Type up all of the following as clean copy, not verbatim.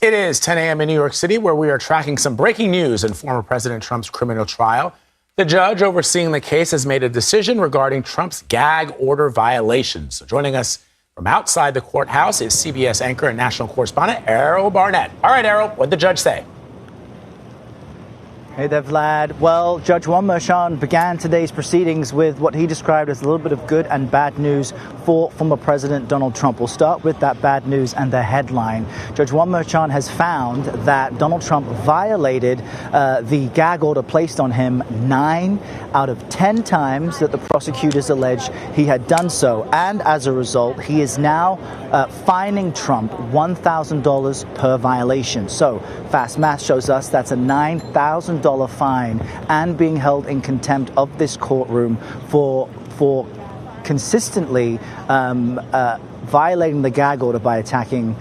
It is 10 a.m. in New York City, where we are tracking some breaking news in former President Trump's criminal trial. The judge overseeing the case has made a decision regarding Trump's gag order violations. So joining us from outside the courthouse is CBS anchor and national correspondent Errol Barnett. All right, Errol, what did the judge say? Hey there, Vlad. Well, Judge Juan Merchan began today's proceedings with what he described as a little bit of good and bad news for former President Donald Trump. We'll start with that bad news and the headline. Judge Juan Merchan has found that Donald Trump violated the gag order placed on him 9 out of 10 times that the prosecutors allege he had done so. And as a result, he is now fining Trump $1,000 per violation. So fast math shows us that's a $9,000 fine and being held in contempt of this courtroom for consistently violating the gag order by attacking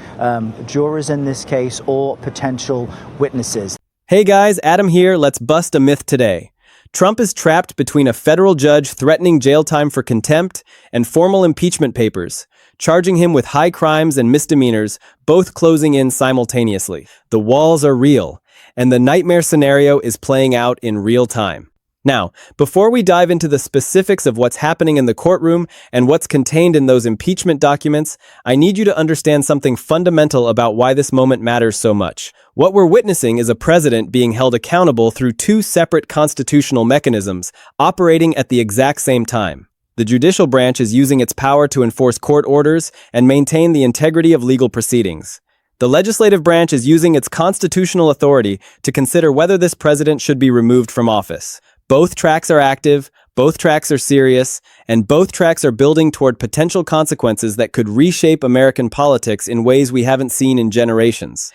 jurors in this case or potential witnesses. Hey guys, Adam here. Let's bust a myth today. Trump is trapped between a federal judge threatening jail time for contempt and formal impeachment papers, charging him with high crimes and misdemeanors, both closing in simultaneously. The walls are real, and the nightmare scenario is playing out in real time. Now, before we dive into the specifics of what's happening in the courtroom and what's contained in those impeachment documents, I need you to understand something fundamental about why this moment matters so much. What we're witnessing is a president being held accountable through 2 separate constitutional mechanisms operating at the exact same time. The judicial branch is using its power to enforce court orders and maintain the integrity of legal proceedings. The legislative branch is using its constitutional authority to consider whether this president should be removed from office. Both tracks are active, both tracks are serious, and both tracks are building toward potential consequences that could reshape American politics in ways we haven't seen in generations.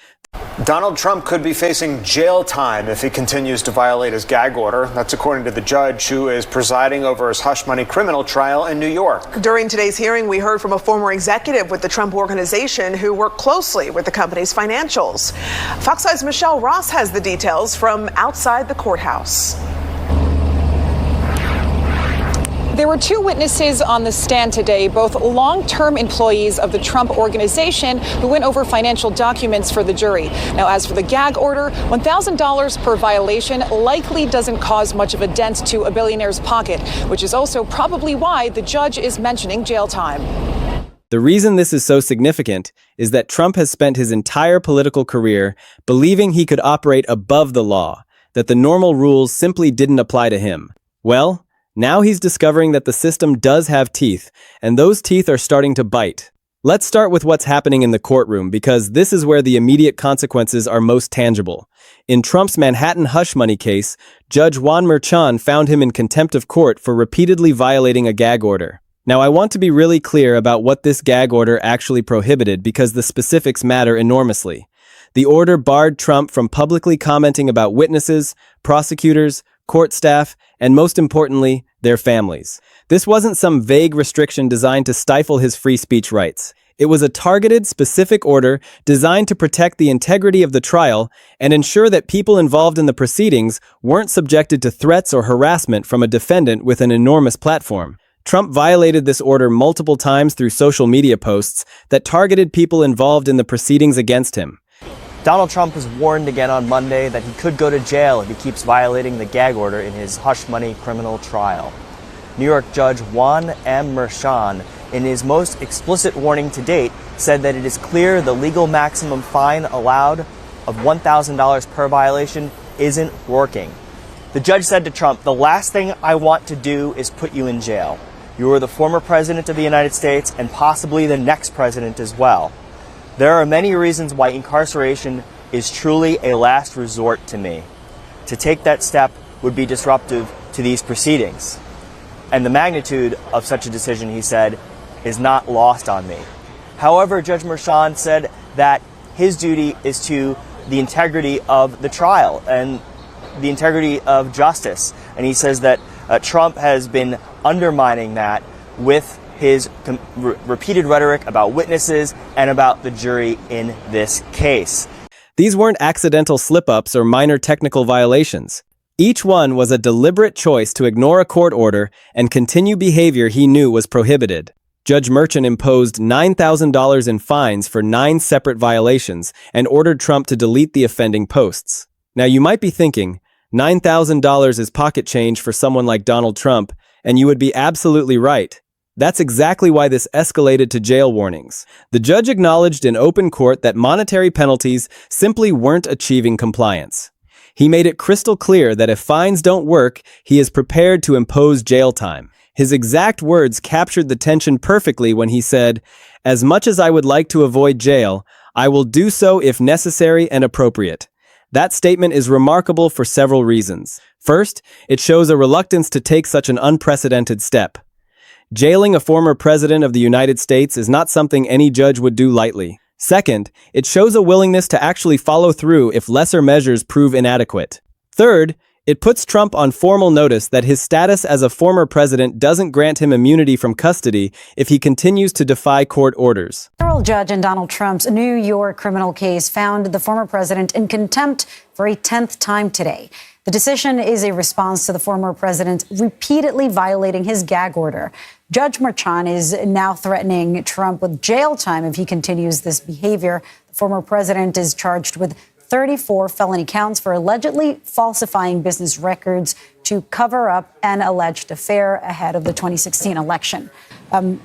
Donald Trump could be facing jail time if he continues to violate his gag order. That's according to the judge who is presiding over his hush money criminal trial in New York. During today's hearing, we heard from a former executive with the Trump Organization who worked closely with the company's financials. Fox 5's Michelle Ross has the details from outside the courthouse. There were 2 witnesses on the stand today, both long-term employees of the Trump Organization who went over financial documents for the jury. Now, as for the gag order, $1,000 per violation likely doesn't cause much of a dent to a billionaire's pocket, which is also probably why the judge is mentioning jail time. The reason this is so significant is that Trump has spent his entire political career believing he could operate above the law, that the normal rules simply didn't apply to him. Well, now he's discovering that the system does have teeth, and those teeth are starting to bite. Let's start with what's happening in the courtroom, because this is where the immediate consequences are most tangible. In Trump's Manhattan hush money case, Judge Juan Merchan found him in contempt of court for repeatedly violating a gag order. Now, I want to be really clear about what this gag order actually prohibited, because the specifics matter enormously. The order barred Trump from publicly commenting about witnesses, prosecutors, court staff, and most importantly, their families. This wasn't some vague restriction designed to stifle his free speech rights. It was a targeted, specific order designed to protect the integrity of the trial and ensure that people involved in the proceedings weren't subjected to threats or harassment from a defendant with an enormous platform. Trump violated this order multiple times through social media posts that targeted people involved in the proceedings against him. Donald Trump was warned again on Monday that he could go to jail if he keeps violating the gag order in his hush money criminal trial. New York Judge Juan M. Merchan, in his most explicit warning to date, said that it is clear the legal maximum fine allowed of $1,000 per violation isn't working. The judge said to Trump, "The last thing I want to do is put you in jail. You are the former president of the United States and possibly the next president as well. There are many reasons why incarceration is truly a last resort to me. To take that step would be disruptive to these proceedings. And the magnitude of such a decision," he said, "is not lost on me." However, Judge Merchan said that his duty is to the integrity of the trial and the integrity of justice. And he says that Trump has been undermining that with his repeated rhetoric about witnesses and about the jury in this case. These weren't accidental slip-ups or minor technical violations. Each one was a deliberate choice to ignore a court order and continue behavior he knew was prohibited. Judge Merchan imposed $9,000 in fines for 9 separate violations and ordered Trump to delete the offending posts. Now, you might be thinking, $9,000 is pocket change for someone like Donald Trump, and you would be absolutely right. That's exactly why this escalated to jail warnings. The judge acknowledged in open court that monetary penalties simply weren't achieving compliance. He made it crystal clear that if fines don't work, he is prepared to impose jail time. His exact words captured the tension perfectly when he said, "As much as I would like to avoid jail, I will do so if necessary and appropriate." That statement is remarkable for several reasons. First, it shows a reluctance to take such an unprecedented step. Jailing a former president of the United States is not something any judge would do lightly. Second, it shows a willingness to actually follow through if lesser measures prove inadequate. Third, it puts Trump on formal notice that his status as a former president doesn't grant him immunity from custody if he continues to defy court orders. A federal judge in Donald Trump's New York criminal case found the former president in contempt for a 10th time today. The decision is a response to the former president repeatedly violating his gag order. Judge Merchan is now threatening Trump with jail time if he continues this behavior. The former president is charged with 34 felony counts for allegedly falsifying business records to cover up an alleged affair ahead of the 2016 election.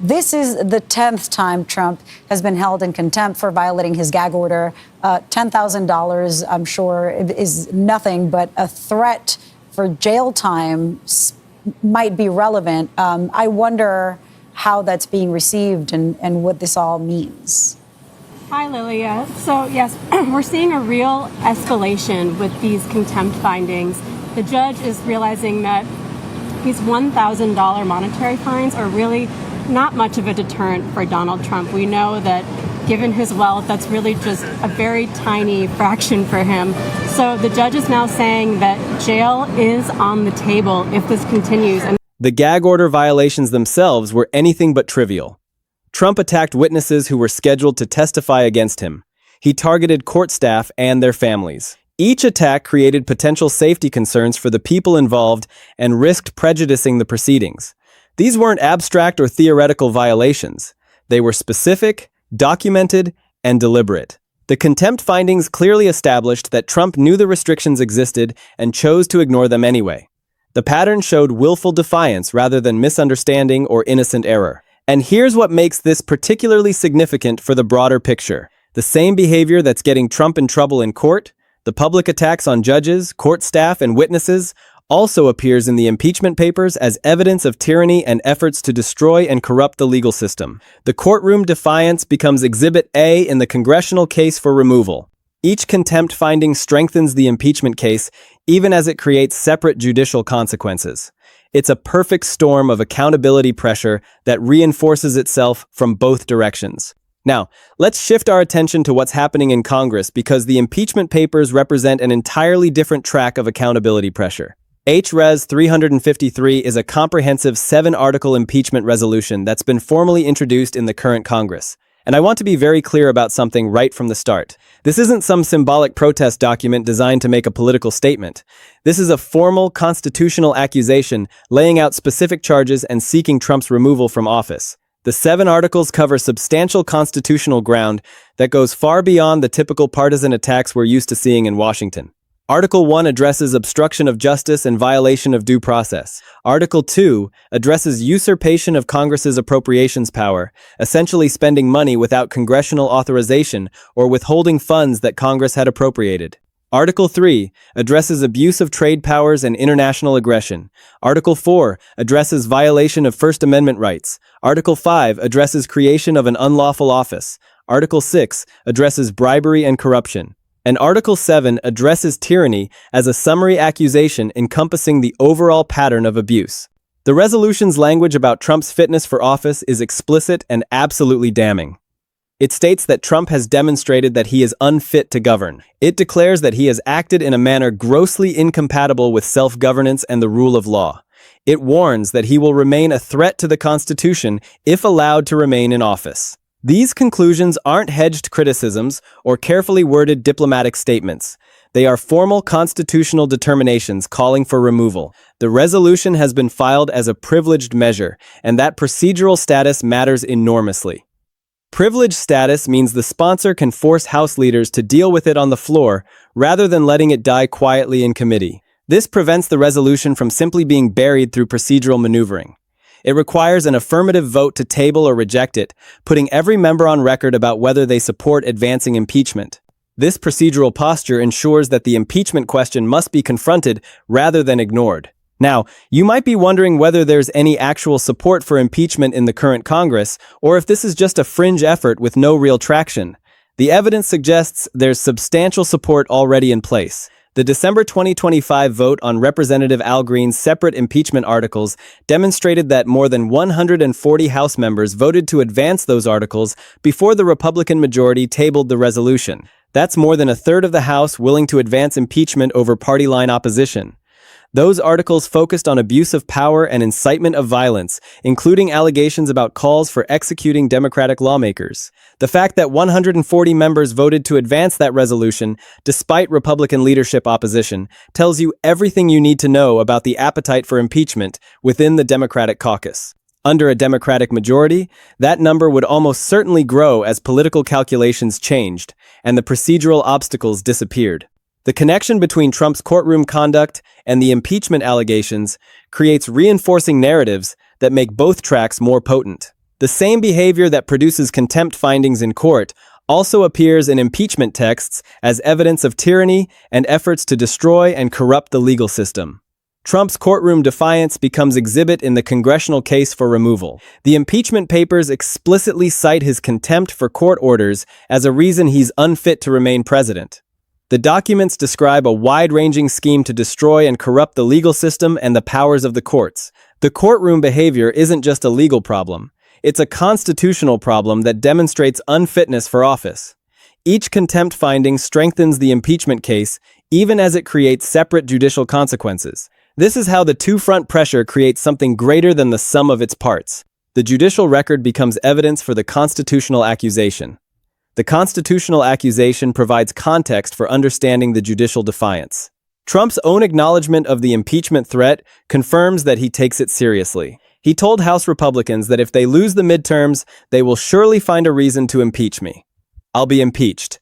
This is the 10th time Trump has been held in contempt for violating his gag order. $10,000, I'm sure, is nothing, but a threat for jail time might be relevant. I wonder how that's being received and what this all means. Hi, Lilia. So, yes, we're seeing a real escalation with these contempt findings. The judge is realizing that these $1,000 monetary fines are really not much of a deterrent for Donald Trump. We know that given his wealth, that's really just a very tiny fraction for him. So the judge is now saying that jail is on the table if this continues. The gag order violations themselves were anything but trivial. Trump attacked witnesses who were scheduled to testify against him. He targeted court staff and their families. Each attack created potential safety concerns for the people involved and risked prejudicing the proceedings. These weren't abstract or theoretical violations. They were specific, documented, and deliberate. The contempt findings clearly established that Trump knew the restrictions existed and chose to ignore them anyway. The pattern showed willful defiance rather than misunderstanding or innocent error. And here's what makes this particularly significant for the broader picture. The same behavior that's getting Trump in trouble in court, the public attacks on judges, court staff, and witnesses, also appears in the impeachment papers as evidence of tyranny and efforts to destroy and corrupt the legal system. The courtroom defiance becomes Exhibit A in the Congressional case for removal. Each contempt finding strengthens the impeachment case, even as it creates separate judicial consequences. It's a perfect storm of accountability pressure that reinforces itself from both directions. Now, let's shift our attention to what's happening in Congress because the impeachment papers represent an entirely different track of accountability pressure. H.Res. 353 is a comprehensive 7-article impeachment resolution that's been formally introduced in the current Congress. And I want to be very clear about something right from the start. This isn't some symbolic protest document designed to make a political statement. This is a formal constitutional accusation laying out specific charges and seeking Trump's removal from office. The 7 articles cover substantial constitutional ground that goes far beyond the typical partisan attacks we're used to seeing in Washington. Article 1 addresses obstruction of justice and violation of due process. Article 2 addresses usurpation of Congress's appropriations power, essentially spending money without congressional authorization or withholding funds that Congress had appropriated. Article 3 addresses abuse of trade powers and international aggression. Article 4 addresses violation of First Amendment rights. Article 5 addresses creation of an unlawful office. Article 6 addresses bribery and corruption. And Article 7 addresses tyranny as a summary accusation encompassing the overall pattern of abuse. The resolution's language about Trump's fitness for office is explicit and absolutely damning. It states that Trump has demonstrated that he is unfit to govern. It declares that he has acted in a manner grossly incompatible with self-governance and the rule of law. It warns that he will remain a threat to the Constitution if allowed to remain in office. These conclusions aren't hedged criticisms or carefully worded diplomatic statements. They are formal constitutional determinations calling for removal. The resolution has been filed as a privileged measure, and that procedural status matters enormously. Privileged status means the sponsor can force House leaders to deal with it on the floor rather than letting it die quietly in committee. This prevents the resolution from simply being buried through procedural maneuvering. It requires an affirmative vote to table or reject it, putting every member on record about whether they support advancing impeachment. This procedural posture ensures that the impeachment question must be confronted rather than ignored. Now, you might be wondering whether there's any actual support for impeachment in the current Congress, or if this is just a fringe effort with no real traction. The evidence suggests there's substantial support already in place. The December 2025 vote on Representative Al Green's separate impeachment articles demonstrated that more than 140 House members voted to advance those articles before the Republican majority tabled the resolution. That's more than a third of the House willing to advance impeachment over party line opposition. Those articles focused on abuse of power and incitement of violence, including allegations about calls for executing Democratic lawmakers. The fact that 140 members voted to advance that resolution, despite Republican leadership opposition, tells you everything you need to know about the appetite for impeachment within the Democratic caucus. Under a Democratic majority, that number would almost certainly grow as political calculations changed and the procedural obstacles disappeared. The connection between Trump's courtroom conduct and the impeachment allegations creates reinforcing narratives that make both tracks more potent. The same behavior that produces contempt findings in court also appears in impeachment texts as evidence of tyranny and efforts to destroy and corrupt the legal system. Trump's courtroom defiance becomes exhibit in the congressional case for removal. The impeachment papers explicitly cite his contempt for court orders as a reason he's unfit to remain president. The documents describe a wide-ranging scheme to destroy and corrupt the legal system and the powers of the courts. The courtroom behavior isn't just a legal problem. It's a constitutional problem that demonstrates unfitness for office. Each contempt finding strengthens the impeachment case, even as it creates separate judicial consequences. This is how the two-front pressure creates something greater than the sum of its parts. The judicial record becomes evidence for the constitutional accusation. The constitutional accusation provides context for understanding the judicial defiance. Trump's own acknowledgement of the impeachment threat confirms that he takes it seriously. He told House Republicans that if they lose the midterms, they will surely find a reason to impeach me. I'll be impeached.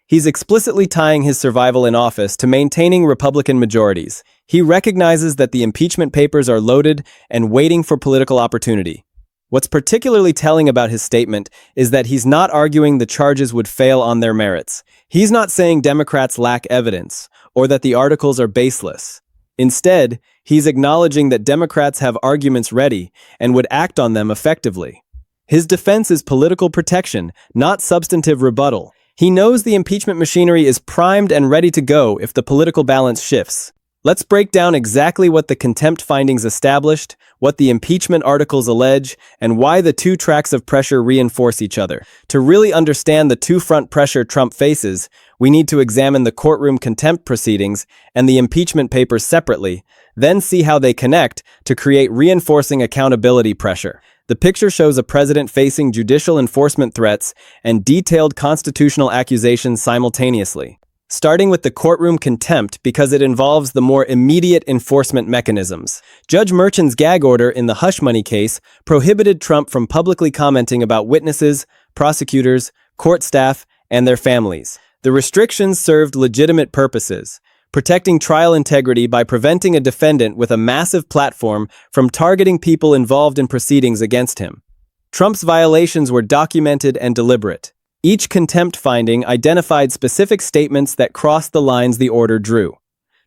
He's explicitly tying his survival in office to maintaining Republican majorities. He recognizes that the impeachment papers are loaded and waiting for political opportunity. What's particularly telling about his statement is that he's not arguing the charges would fail on their merits. He's not saying Democrats lack evidence or that the articles are baseless. Instead, he's acknowledging that Democrats have arguments ready and would act on them effectively. His defense is political protection, not substantive rebuttal. He knows the impeachment machinery is primed and ready to go if the political balance shifts. Let's break down exactly what the contempt findings established, what the impeachment articles allege, and why the two tracks of pressure reinforce each other. To really understand the two-front pressure Trump faces, we need to examine the courtroom contempt proceedings and the impeachment papers separately, then see how they connect to create reinforcing accountability pressure. The picture shows a president facing judicial enforcement threats and detailed constitutional accusations simultaneously. Starting with the courtroom contempt because it involves the more immediate enforcement mechanisms. Judge Merchan's gag order in the hush money case prohibited Trump from publicly commenting about witnesses, prosecutors, court staff, and their families. The restrictions served legitimate purposes, protecting trial integrity by preventing a defendant with a massive platform from targeting people involved in proceedings against him. Trump's violations were documented and deliberate. Each contempt finding identified specific statements that crossed the lines the order drew.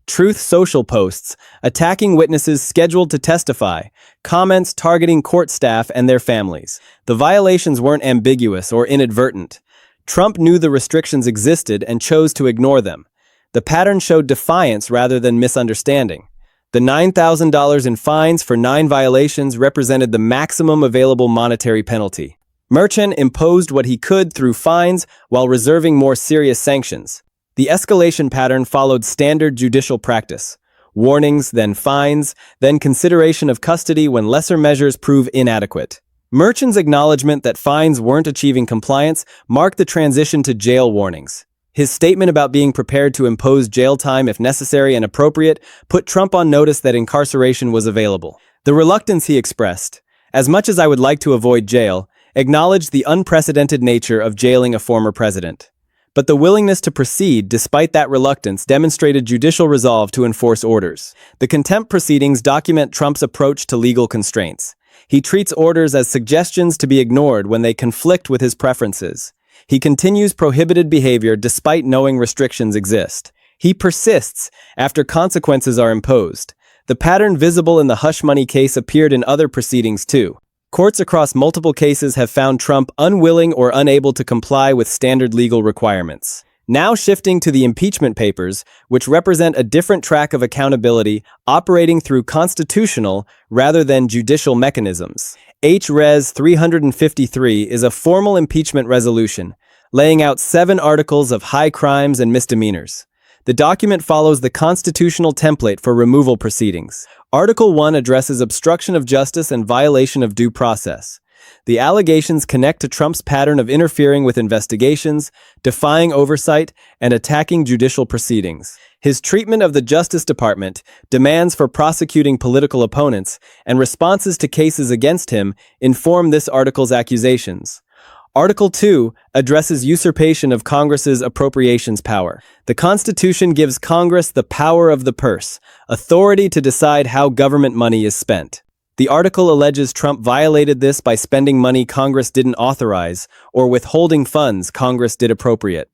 Truth Social posts, attacking witnesses scheduled to testify, comments targeting court staff and their families. The violations weren't ambiguous or inadvertent. Trump knew the restrictions existed and chose to ignore them. The pattern showed defiance rather than misunderstanding. The $9,000 in fines for 9 violations represented the maximum available monetary penalty. Merchan imposed what he could through fines while reserving more serious sanctions. The escalation pattern followed standard judicial practice. Warnings, then fines, then consideration of custody when lesser measures prove inadequate. Merchan's acknowledgement that fines weren't achieving compliance marked the transition to jail warnings. His statement about being prepared to impose jail time if necessary and appropriate put Trump on notice that incarceration was available. The reluctance he expressed, as much as I would like to avoid jail, acknowledged the unprecedented nature of jailing a former president. But the willingness to proceed despite that reluctance demonstrated judicial resolve to enforce orders. The contempt proceedings document Trump's approach to legal constraints. He treats orders as suggestions to be ignored when they conflict with his preferences. He continues prohibited behavior despite knowing restrictions exist. He persists after consequences are imposed. The pattern visible in the hush money case appeared in other proceedings too. Courts across multiple cases have found Trump unwilling or unable to comply with standard legal requirements. Now shifting to the impeachment papers, which represent a different track of accountability operating through constitutional rather than judicial mechanisms. H-Res 353 is a formal impeachment resolution, laying out 7 articles of high crimes and misdemeanors. The document follows the constitutional template for removal proceedings. Article 1 addresses obstruction of justice and violation of due process. The allegations connect to Trump's pattern of interfering with investigations, defying oversight, and attacking judicial proceedings. His treatment of the Justice Department, demands for prosecuting political opponents, and responses to cases against him inform this article's accusations. Article 2 addresses usurpation of Congress's appropriations power. The Constitution gives Congress the power of the purse, authority to decide how government money is spent. The article alleges Trump violated this by spending money Congress didn't authorize or withholding funds Congress did appropriate.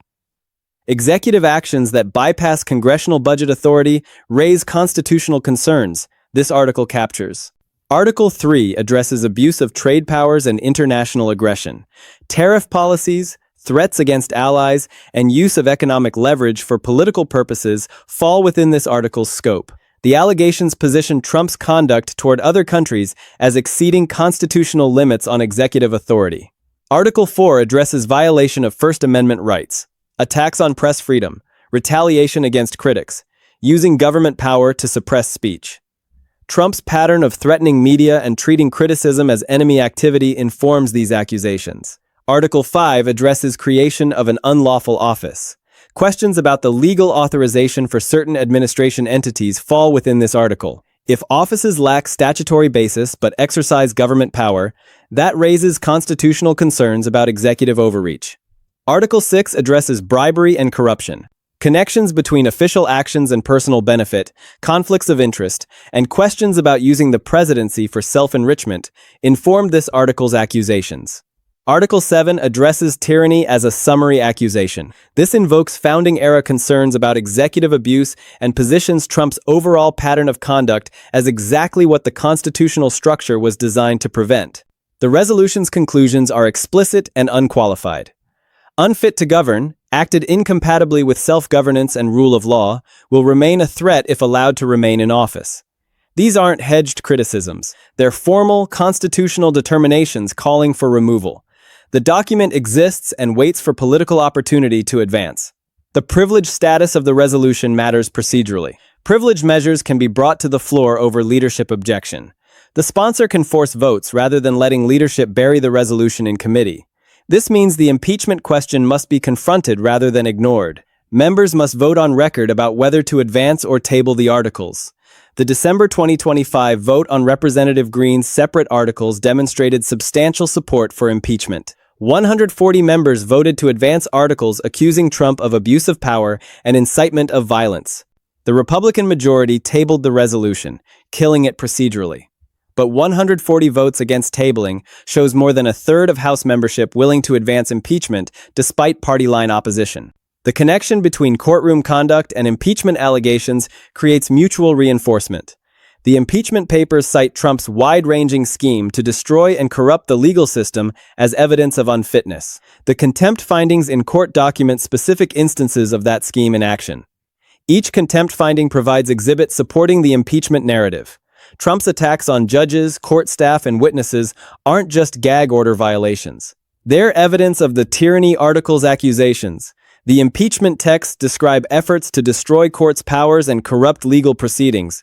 Executive actions that bypass congressional budget authority raise constitutional concerns, this article captures. Article 3 addresses abuse of trade powers and international aggression. Tariff policies, threats against allies, and use of economic leverage for political purposes fall within this article's scope. The allegations position Trump's conduct toward other countries as exceeding constitutional limits on executive authority. Article 4 addresses violation of First Amendment rights, attacks on press freedom, retaliation against critics, using government power to suppress speech. Trump's pattern of threatening media and treating criticism as enemy activity informs these accusations. Article 5 addresses creation of an unlawful office. Questions about the legal authorization for certain administration entities fall within this article. If offices lack statutory basis but exercise government power, that raises constitutional concerns about executive overreach. Article 6 addresses bribery and corruption. Connections between official actions and personal benefit, conflicts of interest, and questions about using the presidency for self-enrichment informed this article's accusations. Article 7 addresses tyranny as a summary accusation. This invokes founding-era concerns about executive abuse and positions Trump's overall pattern of conduct as exactly what the constitutional structure was designed to prevent. The resolution's conclusions are explicit and unqualified. Unfit to govern, acted incompatibly with self-governance and rule of law, will remain a threat if allowed to remain in office. These aren't hedged criticisms. They're formal, constitutional determinations calling for removal. The document exists and waits for political opportunity to advance. The privileged status of the resolution matters procedurally. Privilege measures can be brought to the floor over leadership objection. The sponsor can force votes rather than letting leadership bury the resolution in committee. This means the impeachment question must be confronted rather than ignored. Members must vote on record about whether to advance or table the articles. The December 2025 vote on Representative Green's separate articles demonstrated substantial support for impeachment. 140 members voted to advance articles accusing Trump of abuse of power and incitement of violence. The Republican majority tabled the resolution, killing it procedurally. But 140 votes against tabling shows more than a third of House membership willing to advance impeachment despite party line opposition. The connection between courtroom conduct and impeachment allegations creates mutual reinforcement. The impeachment papers cite Trump's wide-ranging scheme to destroy and corrupt the legal system as evidence of unfitness. The contempt findings in court document specific instances of that scheme in action. Each contempt finding provides exhibits supporting the impeachment narrative. Trump's attacks on judges, court staff, and witnesses aren't just gag order violations. They're evidence of the tyranny article's accusations. The impeachment texts describe efforts to destroy courts' powers and corrupt legal proceedings.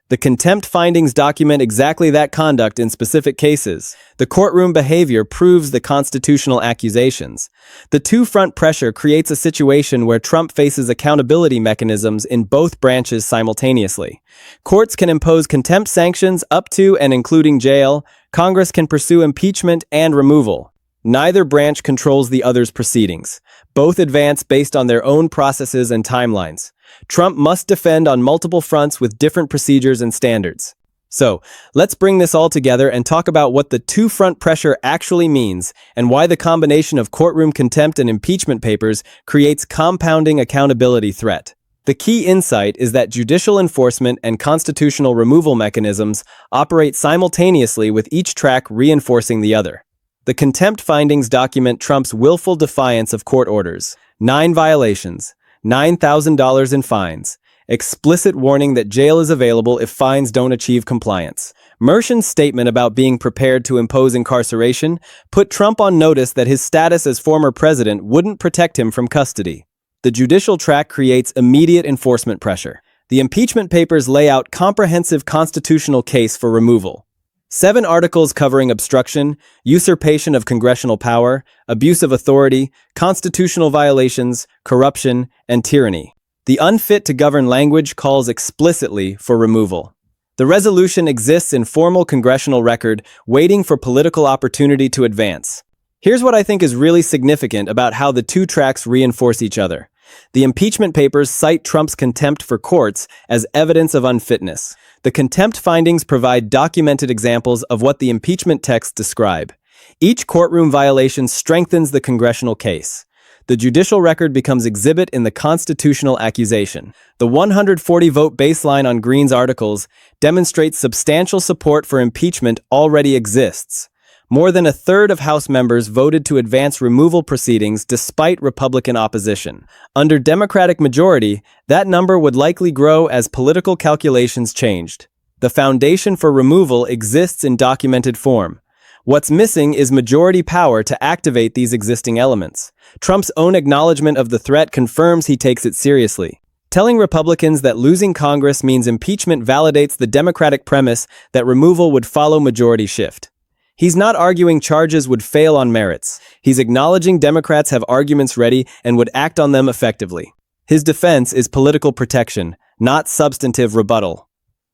The contempt findings document exactly that conduct in specific cases. The courtroom behavior proves the constitutional accusations. The two-front pressure creates a situation where Trump faces accountability mechanisms in both branches simultaneously. Courts can impose contempt sanctions up to and including jail. Congress can pursue impeachment and removal. Neither branch controls the other's proceedings. Both advance based on their own processes and timelines. Trump must defend on multiple fronts with different procedures and standards. So, let's bring this all together and talk about what the two-front pressure actually means and why the combination of courtroom contempt and impeachment papers creates compounding accountability threat. The key insight is that judicial enforcement and constitutional removal mechanisms operate simultaneously with each track reinforcing the other. The contempt findings document Trump's willful defiance of court orders, 9 violations, $9,000 in fines, explicit warning that jail is available if fines don't achieve compliance. Merchan's statement about being prepared to impose incarceration put Trump on notice that his status as former president wouldn't protect him from custody. The judicial track creates immediate enforcement pressure. The impeachment papers lay out comprehensive constitutional case for removal. 7 articles covering obstruction, usurpation of congressional power, abuse of authority, constitutional violations, corruption, and tyranny. The unfit to govern language calls explicitly for removal. The resolution exists in formal congressional record, waiting for political opportunity to advance. Here's what I think is really significant about how the two tracks reinforce each other. The impeachment papers cite Trump's contempt for courts as evidence of unfitness. The contempt findings provide documented examples of what the impeachment texts describe. Each courtroom violation strengthens the congressional case. The judicial record becomes exhibit in the constitutional accusation. The 140-vote baseline on Green's articles demonstrates substantial support for impeachment already exists. More than a third of House members voted to advance removal proceedings despite Republican opposition. Under Democratic majority, that number would likely grow as political calculations changed. The foundation for removal exists in documented form. What's missing is majority power to activate these existing elements. Trump's own acknowledgement of the threat confirms he takes it seriously. Telling Republicans that losing Congress means impeachment validates the Democratic premise that removal would follow majority shift. He's not arguing charges would fail on merits. He's acknowledging Democrats have arguments ready and would act on them effectively. His defense is political protection, not substantive rebuttal.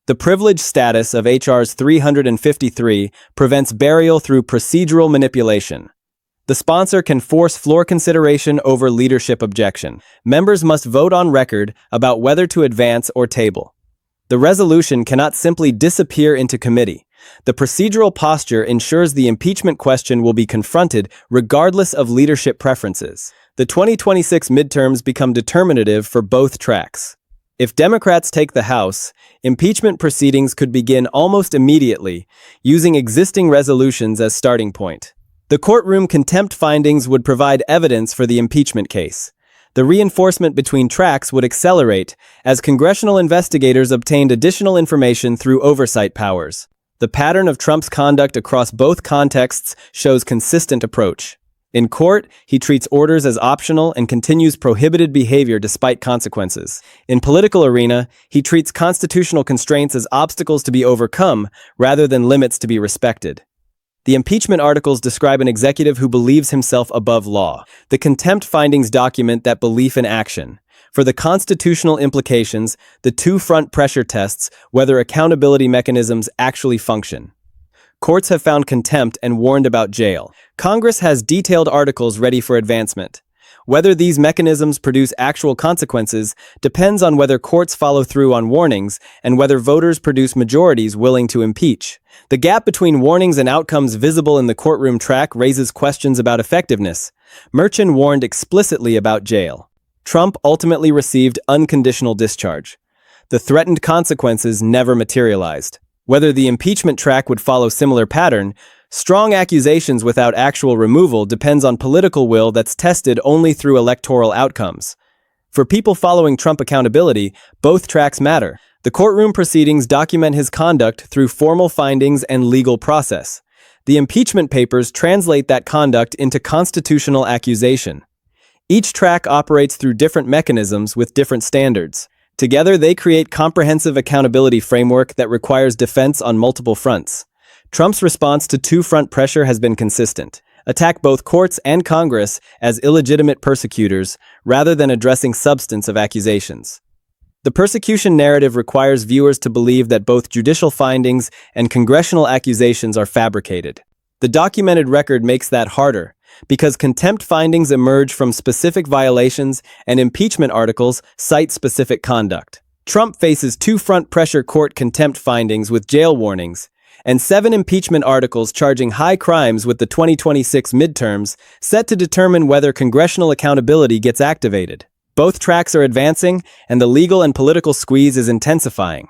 The privileged status of H.R.'s 353 prevents burial through procedural manipulation. The sponsor can force floor consideration over leadership objection. Members must vote on record about whether to advance or table. The resolution cannot simply disappear into committee. The procedural posture ensures the impeachment question will be confronted regardless of leadership preferences. The 2026 midterms become determinative for both tracks. If Democrats take the House, impeachment proceedings could begin almost immediately, using existing resolutions as starting point. The courtroom contempt findings would provide evidence for the impeachment case. The reinforcement between tracks would accelerate as congressional investigators obtained additional information through oversight powers. The pattern of Trump's conduct across both contexts shows consistent approach. In court, he treats orders as optional and continues prohibited behavior despite consequences. In political arena, he treats constitutional constraints as obstacles to be overcome rather than limits to be respected. The impeachment articles describe an executive who believes himself above law. The contempt findings document that belief in action. For the constitutional implications, the two-front pressure tests whether accountability mechanisms actually function. Courts have found contempt and warned about jail. Congress has detailed articles ready for advancement. Whether these mechanisms produce actual consequences depends on whether courts follow through on warnings and whether voters produce majorities willing to impeach. The gap between warnings and outcomes visible in the courtroom track raises questions about effectiveness. Merchan warned explicitly about jail. Trump ultimately received unconditional discharge. The threatened consequences never materialized. Whether the impeachment track would follow similar pattern, strong accusations without actual removal depends on political will that's tested only through electoral outcomes. For people following Trump accountability, both tracks matter. The courtroom proceedings document his conduct through formal findings and legal process. The impeachment papers translate that conduct into constitutional accusation. Each track operates through different mechanisms with different standards. Together, they create comprehensive accountability framework that requires defense on multiple fronts. Trump's response to two-front pressure has been consistent. Attack both courts and Congress as illegitimate persecutors rather than addressing substance of accusations. The persecution narrative requires viewers to believe that both judicial findings and congressional accusations are fabricated. The documented record makes that harder, because contempt findings emerge from specific violations and impeachment articles cite specific conduct. Trump faces two-front pressure court contempt findings with jail warnings, and 7 impeachment articles charging high crimes with the 2026 midterms set to determine whether congressional accountability gets activated. Both tracks are advancing, and the legal and political squeeze is intensifying.